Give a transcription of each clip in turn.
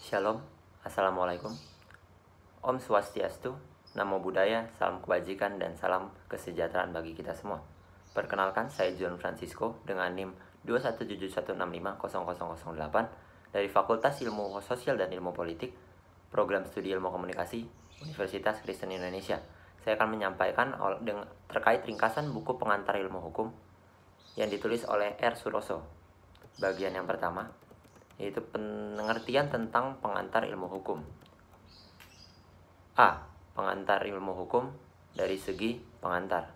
Shalom, Assalamualaikum, Om Swastiastu, Namo Buddhaya, salam kebajikan dan salam kesejahteraan bagi kita semua. Perkenalkan, saya John Francisco dengan NIM 21716500008 dari Fakultas Ilmu Sosial dan Ilmu Politik, Program Studi Ilmu Komunikasi, Universitas Kristen Indonesia. Saya akan menyampaikan terkait ringkasan buku pengantar ilmu hukum yang ditulis oleh R. Suroso. Bagian yang pertama, yaitu pengertian tentang pengantar ilmu hukum. A. Pengantar ilmu hukum dari segi pengantar.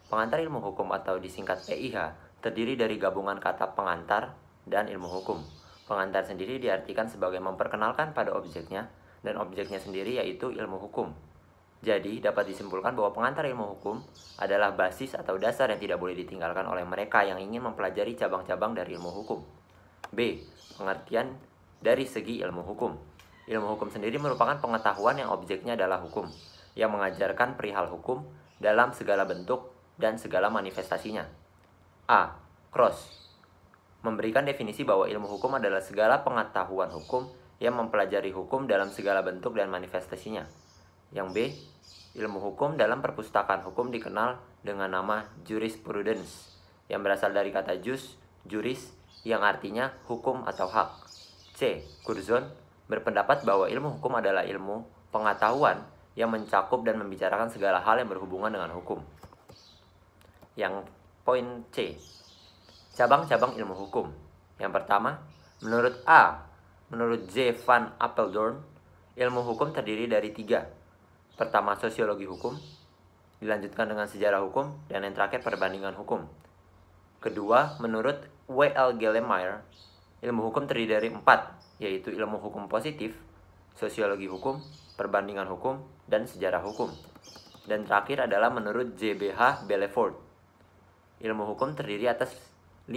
Pengantar ilmu hukum atau disingkat PIH terdiri dari gabungan kata pengantar dan ilmu hukum. Pengantar sendiri diartikan sebagai memperkenalkan pada objeknya, dan objeknya sendiri yaitu ilmu hukum. Jadi, dapat disimpulkan bahwa pengantar ilmu hukum adalah basis atau dasar yang tidak boleh ditinggalkan oleh mereka yang ingin mempelajari cabang-cabang dari ilmu hukum. B. Pengertian dari segi ilmu hukum. Ilmu hukum sendiri merupakan pengetahuan yang objeknya adalah hukum, yang mengajarkan perihal hukum dalam segala bentuk dan segala manifestasinya. A. Cross memberikan definisi bahwa ilmu hukum adalah segala pengetahuan hukum yang mempelajari hukum dalam segala bentuk dan manifestasinya. Yang B. Ilmu hukum dalam perpustakaan hukum dikenal dengan nama jurisprudence, yang berasal dari kata jus, juris, yang artinya hukum atau hak. C. Curzon berpendapat bahwa ilmu hukum adalah ilmu pengetahuan yang mencakup dan membicarakan segala hal yang berhubungan dengan hukum. Yang poin C. Cabang-cabang ilmu hukum. Yang pertama, menurut J. van Apeldoorn, ilmu hukum terdiri dari 3. Pertama, sosiologi hukum, dilanjutkan dengan sejarah hukum, dan yang terakhir perbandingan hukum. Kedua, menurut W.L. Gellemeyer, ilmu hukum terdiri dari 4, yaitu ilmu hukum positif, sosiologi hukum, perbandingan hukum, dan sejarah hukum. Dan terakhir adalah menurut J.B.H. Belfort, ilmu hukum terdiri atas 5,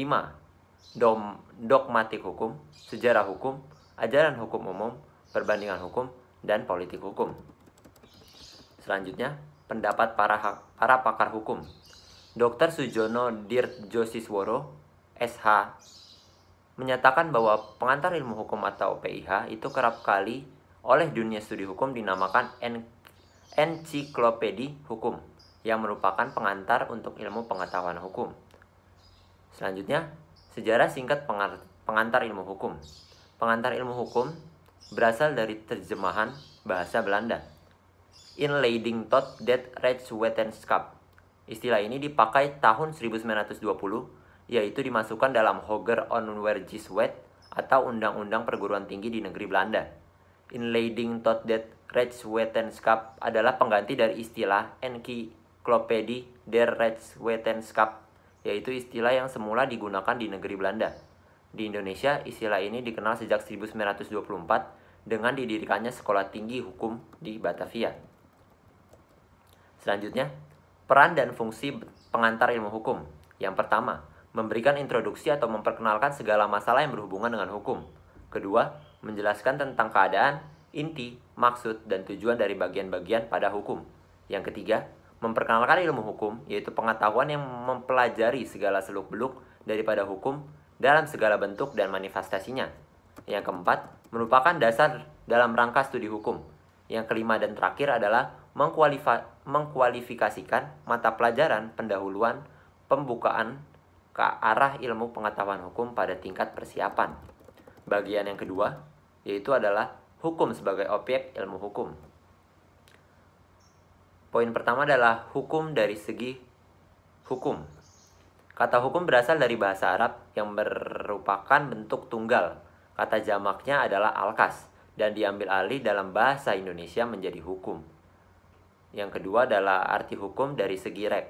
dogmatik hukum, sejarah hukum, ajaran hukum umum, perbandingan hukum, dan politik hukum. Selanjutnya, pendapat para pakar hukum. Dr. Sujono Dirtjosisworo, SH, menyatakan bahwa pengantar ilmu hukum atau PIH itu kerap kali oleh dunia studi hukum dinamakan ensiklopedi hukum, yang merupakan pengantar untuk ilmu pengetahuan hukum. Selanjutnya, sejarah singkat pengantar ilmu hukum. Pengantar ilmu hukum berasal dari terjemahan bahasa Belanda, Inleiding tot det rechtswetenschap. Istilah ini dipakai tahun 1920, yaitu dimasukkan dalam Hoger Onderwijswet atau Undang-Undang Perguruan Tinggi di negeri Belanda. Inleiding tot det rechtswetenschap adalah pengganti dari istilah Encyclopedie der Rechtswetenschap, yaitu istilah yang semula digunakan di negeri Belanda. Di Indonesia, istilah ini dikenal sejak 1924 dengan didirikannya Sekolah Tinggi Hukum di Batavia. Selanjutnya, peran dan fungsi pengantar ilmu hukum. Yang pertama, memberikan introduksi atau memperkenalkan segala masalah yang berhubungan dengan hukum. Kedua, menjelaskan tentang keadaan, inti, maksud, dan tujuan dari bagian-bagian pada hukum. Yang ketiga, memperkenalkan ilmu hukum, yaitu pengetahuan yang mempelajari segala seluk-beluk daripada hukum dalam segala bentuk dan manifestasinya. Yang keempat, merupakan dasar dalam rangka studi hukum. Yang kelima dan terakhir adalah mengkualifikasikan mata pelajaran pendahuluan pembukaan ke arah ilmu pengetahuan hukum pada tingkat persiapan. Bagian yang kedua, yaitu adalah hukum sebagai objek ilmu hukum. Poin pertama adalah hukum dari segi hukum. Kata hukum berasal dari bahasa Arab yang merupakan bentuk tunggal. Kata jamaknya adalah alkas dan diambil alih dalam bahasa Indonesia menjadi hukum. Yang kedua adalah arti hukum dari segi rek.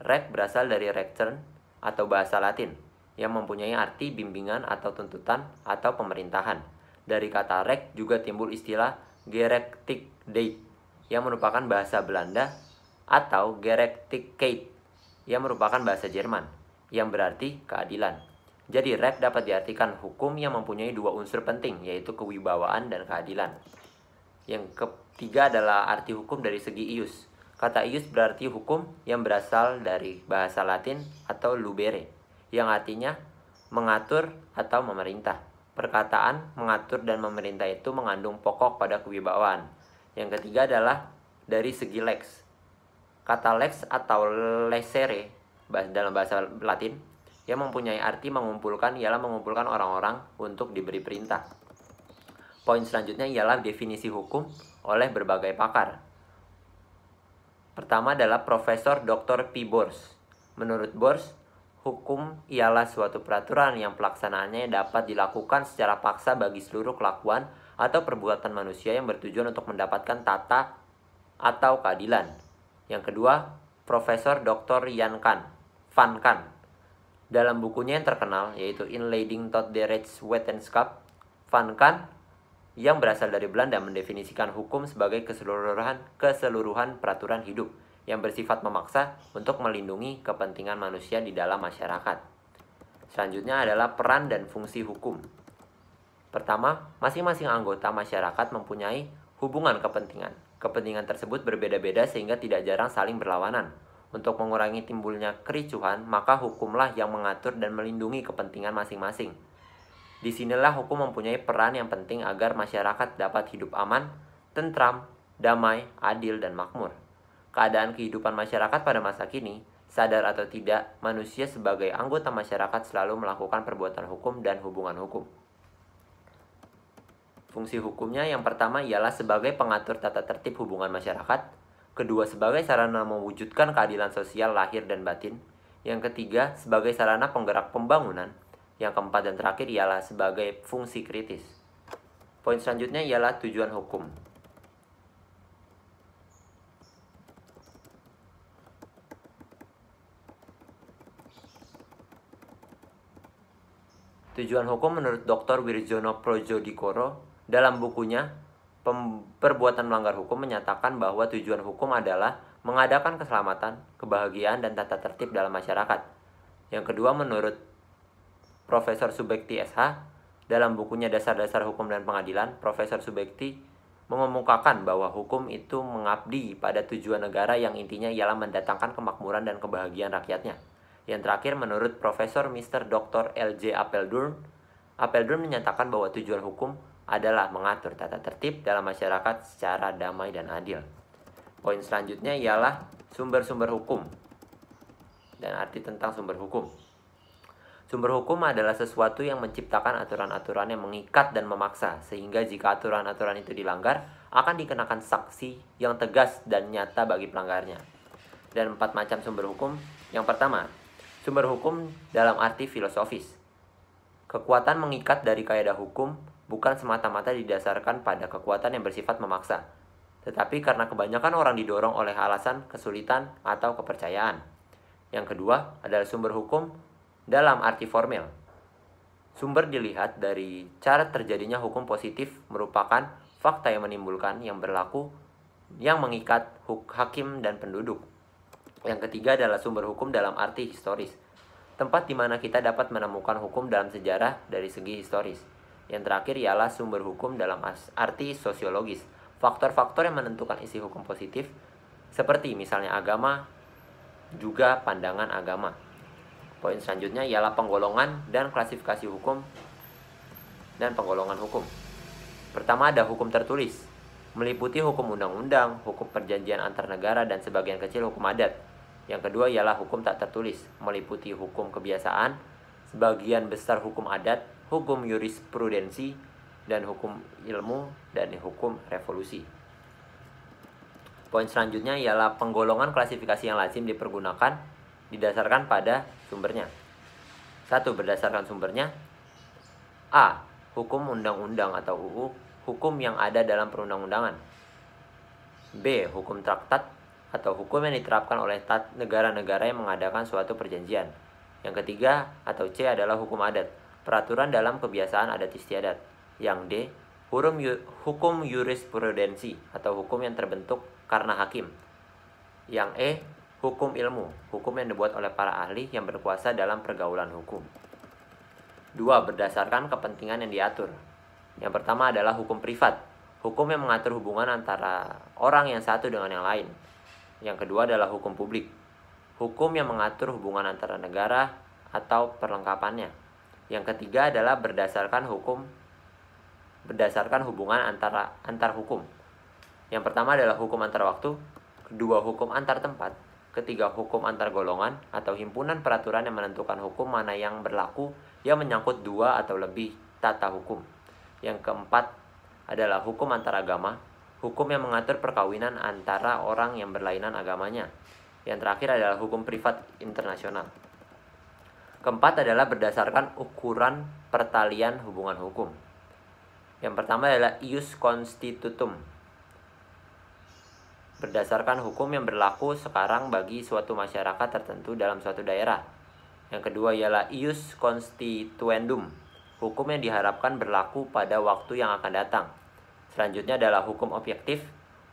Rek berasal dari rectern atau bahasa Latin yang mempunyai arti bimbingan atau tuntutan atau pemerintahan. Dari kata rek juga timbul istilah gerechtigheid yang merupakan bahasa Belanda, atau gerechtigkeit yang merupakan bahasa Jerman yang berarti keadilan. Jadi rek dapat diartikan hukum yang mempunyai 2 unsur penting, yaitu kewibawaan dan keadilan. Yang ketiga adalah arti hukum dari segi ius. Kata ius berarti hukum yang berasal dari bahasa Latin atau lubere, yang artinya mengatur atau memerintah. perkataan, mengatur, dan memerintah itu mengandung pokok pada kewibawaan. Yang ketiga adalah dari segi lex. Kata lex atau lecere dalam bahasa Latin yang mempunyai arti mengumpulkan ialah mengumpulkan orang-orang untuk diberi perintah. Poin selanjutnya ialah definisi hukum oleh berbagai pakar. Pertama adalah Profesor Dr. P. Bors. Menurut Bors, hukum ialah suatu peraturan yang pelaksanaannya dapat dilakukan secara paksa bagi seluruh kelakuan atau perbuatan manusia yang bertujuan untuk mendapatkan tata atau keadilan. Yang kedua, Profesor Dr. Van Kan. Dalam bukunya yang terkenal, yaitu Inleiding tot de Rechtswetenschap, Van Kan yang berasal dari Belanda mendefinisikan hukum sebagai keseluruhan peraturan hidup yang bersifat memaksa untuk melindungi kepentingan manusia di dalam masyarakat. Selanjutnya adalah peran dan fungsi hukum. Pertama, masing-masing anggota masyarakat mempunyai hubungan kepentingan. Kepentingan tersebut berbeda-beda sehingga tidak jarang saling berlawanan. Untuk mengurangi timbulnya kericuhan, maka hukumlah yang mengatur dan melindungi kepentingan masing-masing. Disinilah hukum mempunyai peran yang penting agar masyarakat dapat hidup aman, tentram, damai, adil, dan makmur. Keadaan kehidupan masyarakat pada masa kini, sadar atau tidak, manusia sebagai anggota masyarakat selalu melakukan perbuatan hukum dan hubungan hukum. Fungsi hukumnya yang pertama ialah sebagai pengatur tata tertib hubungan masyarakat, kedua sebagai sarana mewujudkan keadilan sosial lahir dan batin, yang ketiga sebagai sarana penggerak pembangunan, yang keempat dan terakhir ialah sebagai fungsi kritis. Poin selanjutnya ialah tujuan hukum. Tujuan hukum menurut Dr. Wirjono Projodikoro dalam bukunya Perbuatan Melanggar Hukum menyatakan bahwa tujuan hukum adalah mengadakan keselamatan, kebahagiaan, dan tata tertib dalam masyarakat. Yang kedua menurut Profesor Subekti SH dalam bukunya Dasar-Dasar Hukum dan Pengadilan, Profesor Subekti mengemukakan bahwa hukum itu mengabdi pada tujuan negara yang intinya ialah mendatangkan kemakmuran dan kebahagiaan rakyatnya. Yang terakhir menurut Profesor Mr. Dr. L.J. Apeldoorn menyatakan bahwa tujuan hukum adalah mengatur tata tertib dalam masyarakat secara damai dan adil. Poin selanjutnya ialah sumber-sumber hukum dan arti tentang sumber hukum. Sumber hukum adalah sesuatu yang menciptakan aturan-aturan yang mengikat dan memaksa, sehingga jika aturan-aturan itu dilanggar, akan dikenakan sanksi yang tegas dan nyata bagi pelanggarnya. Dan 4 macam sumber hukum. Yang pertama, sumber hukum dalam arti filosofis. Kekuatan mengikat dari kaidah hukum bukan semata-mata didasarkan pada kekuatan yang bersifat memaksa, tetapi karena kebanyakan orang didorong oleh alasan kesulitan atau kepercayaan. Yang kedua adalah sumber hukum dalam arti formel. Sumber dilihat dari cara terjadinya hukum positif merupakan fakta yang menimbulkan, yang berlaku, yang mengikat hakim dan penduduk. Yang ketiga adalah sumber hukum dalam arti historis. Tempat di mana kita dapat menemukan hukum dalam sejarah dari segi historis. Yang terakhir ialah sumber hukum dalam arti sosiologis. Faktor-faktor yang menentukan isi hukum positif, seperti misalnya agama, juga pandangan agama. Poin selanjutnya ialah penggolongan dan klasifikasi hukum dan penggolongan hukum. Pertama ada hukum tertulis, meliputi hukum undang-undang, hukum perjanjian antar negara, dan sebagian kecil hukum adat. Yang kedua ialah hukum tak tertulis, meliputi hukum kebiasaan, sebagian besar hukum adat, hukum jurisprudensi, dan hukum ilmu, dan hukum revolusi. Poin selanjutnya ialah penggolongan klasifikasi yang lazim dipergunakan didasarkan pada sumbernya. 1. Berdasarkan sumbernya. A. Hukum undang-undang atau UU, hukum yang ada dalam perundang-undangan. B. Hukum traktat atau hukum yang diterapkan oleh negara-negara yang mengadakan suatu perjanjian. Yang ketiga atau C adalah hukum adat, peraturan dalam kebiasaan adat istiadat. Yang D. Hukum jurisprudensi atau hukum yang terbentuk karena hakim. Yang E. Hukum ilmu, hukum yang dibuat oleh para ahli yang berkuasa dalam pergaulan hukum. 2. Berdasarkan kepentingan yang diatur. Yang pertama adalah hukum privat, hukum yang mengatur hubungan antara orang yang satu dengan yang lain. Yang kedua adalah hukum publik, hukum yang mengatur hubungan antara negara atau perlengkapannya. Yang ketiga adalah berdasarkan hubungan antar hukum. Yang pertama adalah hukum antar waktu, kedua hukum antar tempat, ketiga hukum antar golongan atau himpunan peraturan yang menentukan hukum mana yang berlaku yang menyangkut dua atau lebih tata hukum. Yang keempat adalah hukum antar agama, hukum yang mengatur perkawinan antara orang yang berlainan agamanya. Yang terakhir adalah hukum privat internasional. Keempat adalah berdasarkan ukuran pertalian hubungan hukum. Yang pertama adalah ius constitutum, berdasarkan hukum yang berlaku sekarang bagi suatu masyarakat tertentu dalam suatu daerah. Yang kedua ialah ius constituendum, hukum yang diharapkan berlaku pada waktu yang akan datang. Selanjutnya adalah hukum objektif,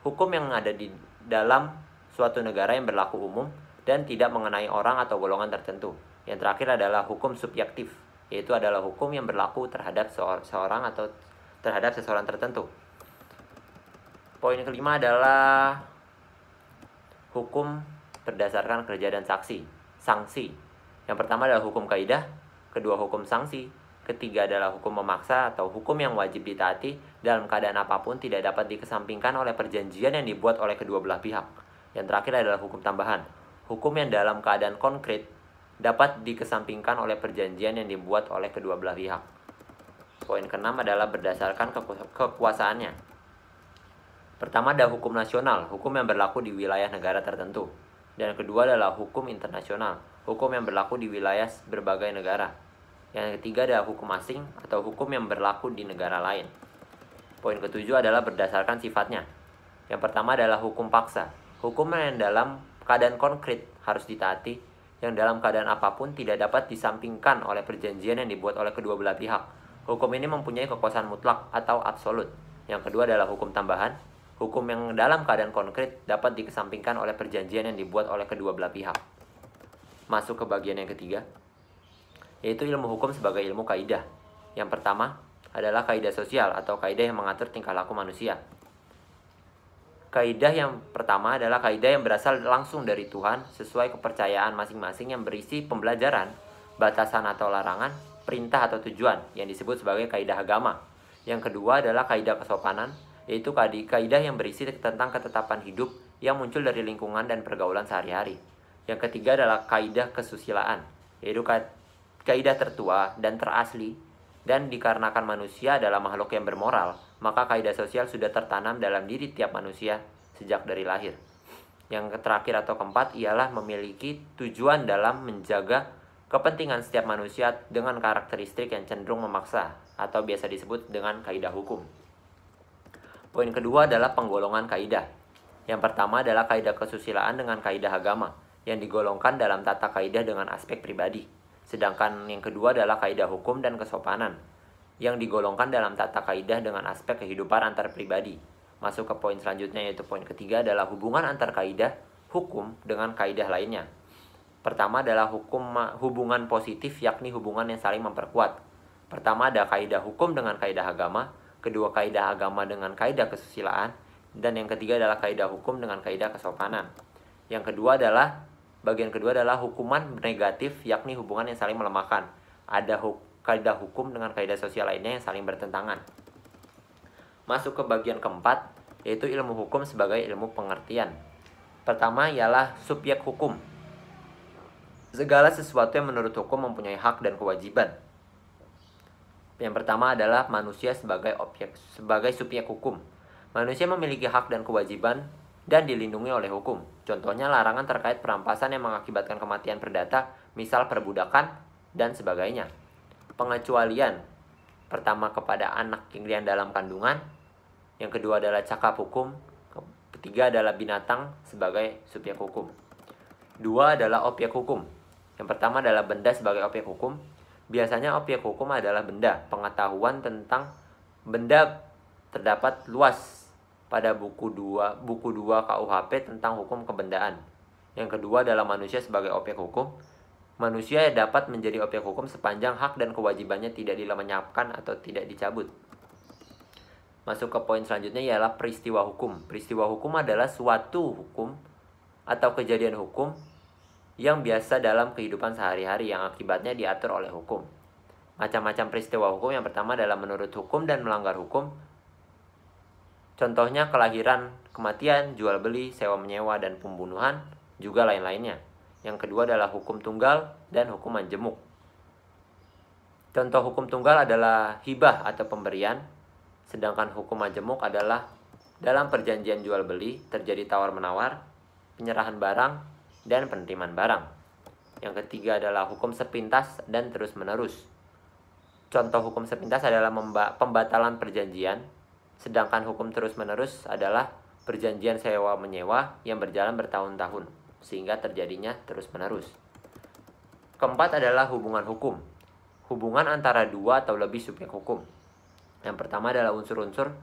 hukum yang ada di dalam suatu negara yang berlaku umum dan tidak mengenai orang atau golongan tertentu. Yang terakhir adalah hukum subjektif, yaitu adalah hukum yang berlaku terhadap seorang atau terhadap seseorang tertentu. Poin kelima adalah hukum berdasarkan kerja dan sanksi. Yang pertama adalah hukum kaidah, kedua hukum sanksi, ketiga adalah hukum memaksa atau hukum yang wajib ditaati dalam keadaan apapun tidak dapat dikesampingkan oleh perjanjian yang dibuat oleh kedua belah pihak. Yang terakhir adalah hukum tambahan, hukum yang dalam keadaan konkret dapat dikesampingkan oleh perjanjian yang dibuat oleh kedua belah pihak. Poin keenam adalah berdasarkan kekuasaannya. Pertama ada hukum nasional, hukum yang berlaku di wilayah negara tertentu. Dan kedua adalah hukum internasional, hukum yang berlaku di wilayah berbagai negara. Yang ketiga adalah hukum asing atau hukum yang berlaku di negara lain. Poin ketujuh adalah berdasarkan sifatnya. Yang pertama adalah hukum paksa, hukum yang dalam keadaan konkret harus ditaati, yang dalam keadaan apapun tidak dapat disampingkan oleh perjanjian yang dibuat oleh kedua belah pihak. Hukum ini mempunyai kekuasaan mutlak atau absolut. Yang kedua adalah hukum tambahan, hukum yang dalam keadaan konkret dapat dikesampingkan oleh perjanjian yang dibuat oleh kedua belah pihak. Masuk ke bagian yang ketiga, yaitu ilmu hukum sebagai ilmu kaidah. Yang pertama adalah kaidah sosial atau kaidah yang mengatur tingkah laku manusia. Kaidah yang pertama adalah kaidah yang berasal langsung dari Tuhan sesuai kepercayaan masing-masing yang berisi pembelajaran, batasan atau larangan, perintah atau tujuan yang disebut sebagai kaidah agama. Yang kedua adalah kaidah kesopanan, yaitu kaidah yang berisi tentang ketetapan hidup yang muncul dari lingkungan dan pergaulan sehari-hari. Yang ketiga adalah kaidah kesusilaan, yaitu kaidah tertua dan terasli, dan dikarenakan manusia adalah makhluk yang bermoral, maka kaidah sosial sudah tertanam dalam diri tiap manusia sejak dari lahir. Yang terakhir atau keempat ialah memiliki tujuan dalam menjaga kepentingan setiap manusia dengan karakteristik yang cenderung memaksa atau biasa disebut dengan kaidah hukum. Poin kedua adalah penggolongan kaidah. Yang pertama adalah kaidah kesusilaan dengan kaidah agama yang digolongkan dalam tata kaidah dengan aspek pribadi. Sedangkan yang kedua adalah kaidah hukum dan kesopanan yang digolongkan dalam tata kaidah dengan aspek kehidupan antar pribadi. Masuk ke poin selanjutnya, yaitu poin ketiga adalah hubungan antar kaidah hukum dengan kaidah lainnya. Pertama adalah hubungan positif, yakni hubungan yang saling memperkuat. Pertama ada kaidah hukum dengan kaidah agama, kedua kaidah agama dengan kaidah kesusilaan, dan yang ketiga adalah kaidah hukum dengan kaidah kesopanan. Bagian kedua adalah hukuman negatif, yakni hubungan yang saling melemahkan. Ada kaidah hukum dengan kaidah sosial lainnya yang saling bertentangan. Masuk ke bagian keempat, yaitu ilmu hukum sebagai ilmu pengertian. Pertama ialah subjek hukum. Segala sesuatu yang menurut hukum mempunyai hak dan kewajiban. Yang pertama adalah manusia sebagai subjek hukum. Manusia memiliki hak dan kewajiban dan dilindungi oleh hukum. Contohnya larangan terkait perampasan yang mengakibatkan kematian perdata, misal perbudakan dan sebagainya. Pengecualian, pertama kepada anak yang dalam kandungan, yang kedua adalah cakap hukum, ketiga adalah binatang sebagai subjek hukum. Dua adalah objek hukum. Yang pertama adalah benda sebagai objek hukum. Biasanya objek hukum adalah benda. Pengetahuan tentang benda terdapat luas pada buku 2 KUHP tentang hukum kebendaan. Yang kedua adalah manusia sebagai objek hukum. Manusia dapat menjadi objek hukum sepanjang hak dan kewajibannya tidak dilenyapkan atau tidak dicabut. Masuk ke poin selanjutnya ialah peristiwa hukum. Peristiwa hukum adalah suatu hukum atau kejadian hukum yang biasa dalam kehidupan sehari-hari yang akibatnya diatur oleh hukum. Macam-macam peristiwa hukum. Yang pertama adalah menurut hukum dan melanggar hukum. Contohnya kelahiran, kematian, jual beli, sewa menyewa, dan pembunuhan, juga lain-lainnya. Yang kedua adalah hukum tunggal dan hukum majemuk. Contoh hukum tunggal adalah hibah atau pemberian, sedangkan hukum majemuk adalah dalam perjanjian jual beli terjadi tawar-menawar, penyerahan barang, dan penerimaan barang. Yang ketiga adalah hukum sepintas dan terus-menerus. Contoh hukum sepintas adalah pembatalan perjanjian, sedangkan hukum terus-menerus adalah perjanjian sewa-menyewa yang berjalan bertahun-tahun, sehingga terjadinya terus-menerus. Keempat adalah hubungan hukum. Hubungan antara dua atau lebih subjek hukum. Yang pertama adalah unsur-unsur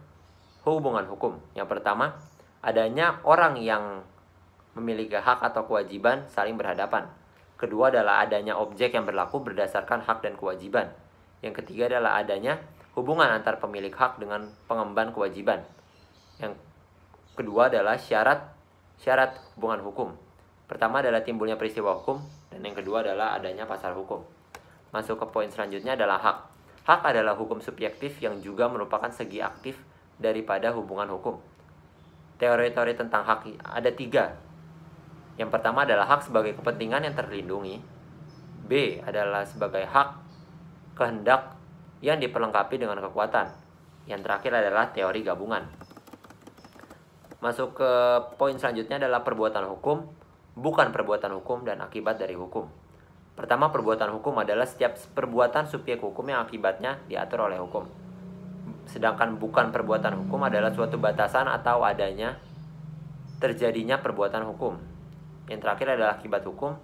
hubungan hukum. Yang pertama, adanya orang yang memiliki hak atau kewajiban saling berhadapan. Kedua adalah adanya objek yang berlaku berdasarkan hak dan kewajiban. Yang ketiga adalah adanya hubungan antar pemilik hak dengan pengemban kewajiban. Yang kedua adalah syarat hubungan hukum. Pertama adalah timbulnya peristiwa hukum, dan yang kedua adalah adanya pasal hukum. Masuk ke poin selanjutnya adalah hak. Hak adalah hukum subjektif yang juga merupakan segi aktif daripada hubungan hukum. Teori-teori tentang hak ada 3. Yang pertama adalah hak sebagai kepentingan yang terlindungi. B adalah sebagai hak kehendak yang diperlengkapi dengan kekuatan. Yang terakhir adalah teori gabungan. Masuk ke poin selanjutnya adalah perbuatan hukum, bukan perbuatan hukum, dan akibat dari hukum. Pertama, perbuatan hukum adalah setiap perbuatan subjek hukum yang akibatnya diatur oleh hukum. Sedangkan bukan perbuatan hukum adalah suatu batasan atau adanya terjadinya perbuatan hukum. Yang terakhir adalah akibat hukum,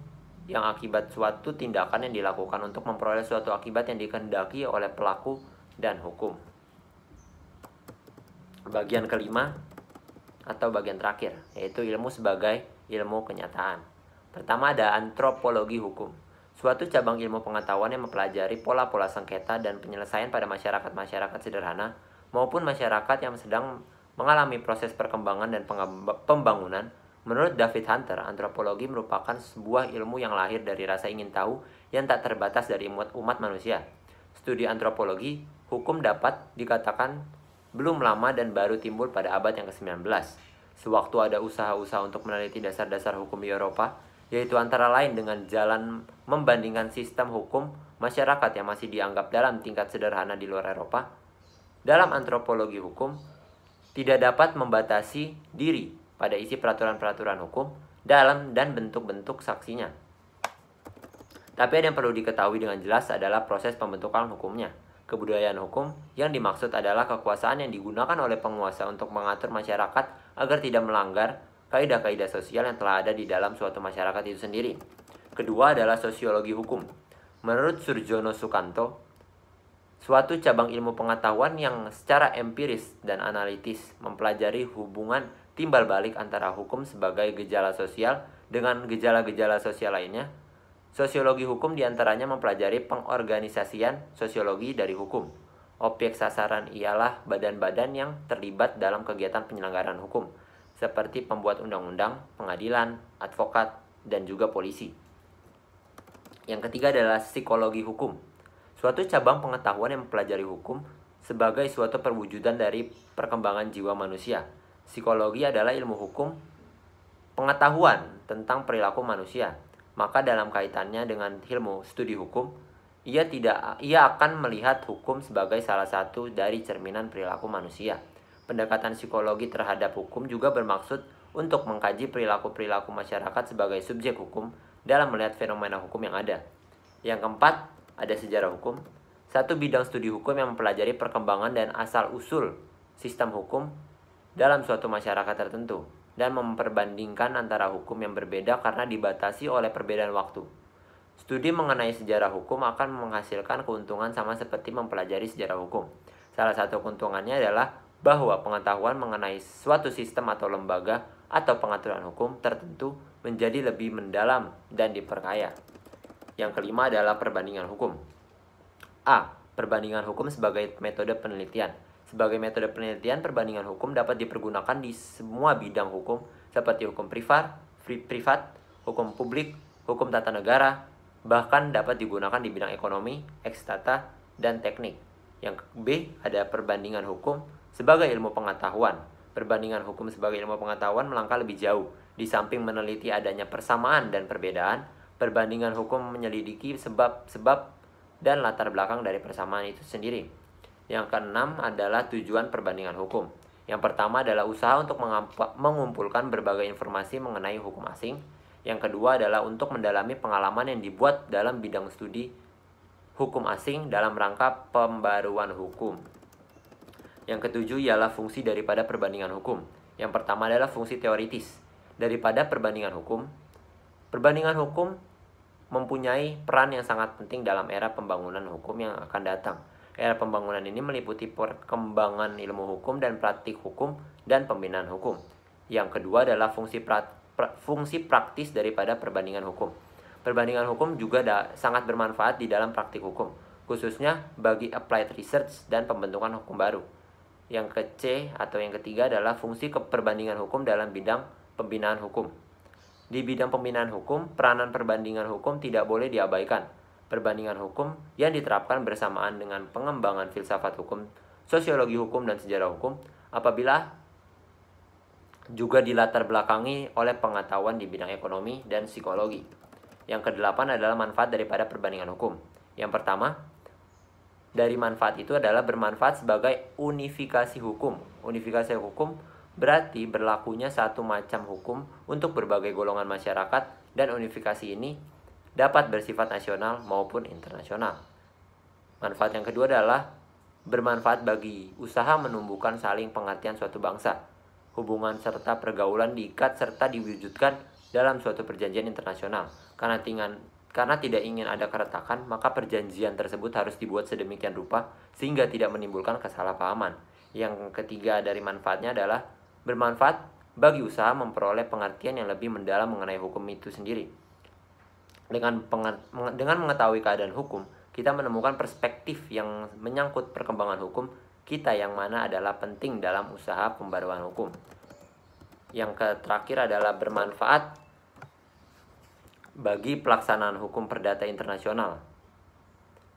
yang akibat suatu tindakan yang dilakukan untuk memperoleh suatu akibat yang dikehendaki oleh pelaku dan hukum. Bagian kelima atau bagian terakhir, yaitu ilmu sebagai ilmu kenyataan. Pertama ada antropologi hukum, suatu cabang ilmu pengetahuan yang mempelajari pola-pola sengketa dan penyelesaian pada masyarakat-masyarakat sederhana maupun masyarakat yang sedang mengalami proses perkembangan dan pembangunan. Menurut David Hunter, antropologi merupakan sebuah ilmu yang lahir dari rasa ingin tahu yang tak terbatas dari umat manusia. Studi antropologi hukum dapat dikatakan belum lama dan baru timbul pada abad yang ke-19. Sewaktu ada usaha-usaha untuk meneliti dasar-dasar hukum di Eropa, yaitu antara lain dengan jalan membandingkan sistem hukum masyarakat yang masih dianggap dalam tingkat sederhana di luar Eropa. Dalam antropologi hukum, tidak dapat membatasi diri pada isi peraturan-peraturan hukum dalam dan bentuk-bentuk saksinya. Tapi ada yang perlu diketahui dengan jelas adalah proses pembentukan hukumnya. Kebudayaan hukum yang dimaksud adalah kekuasaan yang digunakan oleh penguasa untuk mengatur masyarakat agar tidak melanggar kaidah-kaidah sosial yang telah ada di dalam suatu masyarakat itu sendiri. Kedua adalah sosiologi hukum. Menurut Surjono Sukanto, suatu cabang ilmu pengetahuan yang secara empiris dan analitis mempelajari hubungan timbal balik antara hukum sebagai gejala sosial dengan gejala-gejala sosial lainnya. Sosiologi hukum diantaranya mempelajari pengorganisasian sosiologi dari hukum. Objek sasaran ialah badan-badan yang terlibat dalam kegiatan penyelenggaraan hukum, seperti pembuat undang-undang, pengadilan, advokat, dan juga polisi. Yang ketiga adalah psikologi hukum. Suatu cabang pengetahuan yang mempelajari hukum sebagai suatu perwujudan dari perkembangan jiwa manusia. Psikologi adalah ilmu hukum pengetahuan tentang perilaku manusia. Maka dalam kaitannya dengan ilmu studi hukum, ia akan melihat hukum sebagai salah satu dari cerminan perilaku manusia. Pendekatan psikologi terhadap hukum juga bermaksud untuk mengkaji perilaku-perilaku masyarakat sebagai subjek hukum dalam melihat fenomena hukum yang ada. Yang keempat, ada sejarah hukum. Satu bidang studi hukum yang mempelajari perkembangan dan asal-usul sistem hukum dalam suatu masyarakat tertentu dan memperbandingkan antara hukum yang berbeda karena dibatasi oleh perbedaan waktu. Studi mengenai sejarah hukum akan menghasilkan keuntungan sama seperti mempelajari sejarah hukum. Salah satu keuntungannya adalah bahwa pengetahuan mengenai suatu sistem atau lembaga atau pengaturan hukum tertentu menjadi lebih mendalam dan diperkaya. Yang kelima adalah perbandingan hukum. A. Perbandingan hukum sebagai metode penelitian. Sebagai metode penelitian, perbandingan hukum dapat dipergunakan di semua bidang hukum seperti hukum privat, hukum publik, hukum tata negara, bahkan dapat digunakan di bidang ekonomi, ekstata, dan teknik. Yang B ada perbandingan hukum sebagai ilmu pengetahuan. Perbandingan hukum sebagai ilmu pengetahuan melangkah lebih jauh. Di samping meneliti adanya persamaan dan perbedaan, perbandingan hukum menyelidiki sebab-sebab dan latar belakang dari persamaan itu sendiri. Yang keenam adalah tujuan perbandingan hukum. Yang pertama adalah usaha untuk mengumpulkan berbagai informasi mengenai hukum asing. Yang kedua adalah untuk mendalami pengalaman yang dibuat dalam bidang studi hukum asing dalam rangka pembaruan hukum. Yang ketujuh ialah fungsi daripada perbandingan hukum. Yang pertama adalah fungsi teoritis daripada perbandingan hukum. Perbandingan hukum mempunyai peran yang sangat penting dalam era pembangunan hukum yang akan datang. Era pembangunan ini meliputi perkembangan ilmu hukum dan praktik hukum dan pembinaan hukum. Yang kedua adalah fungsi praktis daripada perbandingan hukum. Perbandingan hukum juga sangat bermanfaat di dalam praktik hukum, khususnya bagi applied research dan pembentukan hukum baru. Yang ketiga adalah fungsi perbandingan hukum dalam bidang pembinaan hukum. Di bidang pembinaan hukum, peranan perbandingan hukum tidak boleh diabaikan. Perbandingan hukum yang diterapkan bersamaan dengan pengembangan filsafat hukum, sosiologi hukum, dan sejarah hukum apabila juga dilatar belakangi oleh pengetahuan di bidang ekonomi dan psikologi. Yang kedelapan adalah manfaat daripada perbandingan hukum. Yang pertama, dari manfaat itu adalah bermanfaat sebagai unifikasi hukum. Unifikasi hukum berarti berlakunya satu macam hukum untuk berbagai golongan masyarakat, dan unifikasi ini dapat bersifat nasional maupun internasional. Manfaat yang kedua adalah bermanfaat bagi usaha menumbuhkan saling pengertian suatu bangsa. Hubungan serta pergaulan diikat serta diwujudkan dalam suatu perjanjian internasional. Karena tidak ingin ada keretakan, maka perjanjian tersebut harus dibuat sedemikian rupa sehingga tidak menimbulkan kesalahpahaman. Yang ketiga dari manfaatnya adalah bermanfaat bagi usaha memperoleh pengertian yang lebih mendalam mengenai hukum itu sendiri. Dengan mengetahui keadaan hukum, kita menemukan perspektif yang menyangkut perkembangan hukum kita yang mana adalah penting dalam usaha pembaruan hukum. Yang terakhir adalah bermanfaat bagi pelaksanaan hukum perdata internasional.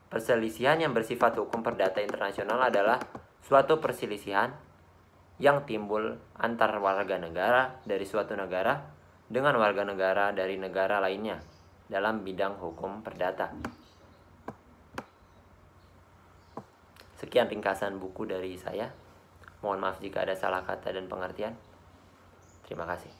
Perselisihan yang bersifat hukum perdata internasional adalah suatu perselisihan yang timbul antar warga negara dari suatu negara dengan warga negara dari negara lainnya dalam bidang hukum perdata. Sekian ringkasan buku dari saya. Mohon maaf jika ada salah kata dan pengertian. Terima kasih.